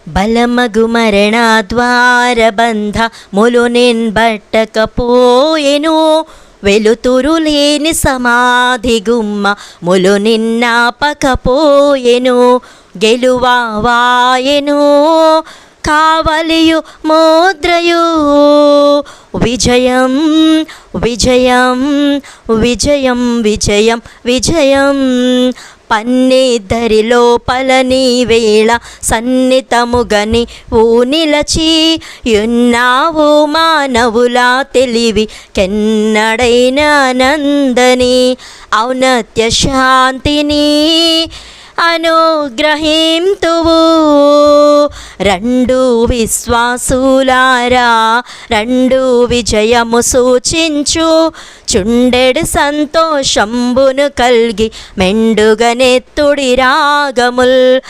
బలమగు మరణద్వారబంధ ములు నిన్బట్టకపోయెను. వెలుతురు లేని సమాధి గుమ్మ ములు నిన్నాపకపోయెను. గెలువాయెను కావలియు ముద్రయు విజయం విజయం విజయం విజయం విజయం. పన్నిద్దరి లోపల నీ వేళ సన్నితముగని ఊ నిలచి ఉన్నావు మానవులా తెలివి కెన్నడైన నందని. ఔన్నత్య శాంతిని అనుగ్రహింతువు రెండు విశ్వాసులారా, రెండు విజయము సూచించు చుండెడు సంతోషంబును కల్గి మెండుగనెత్తుడి రాగముల్.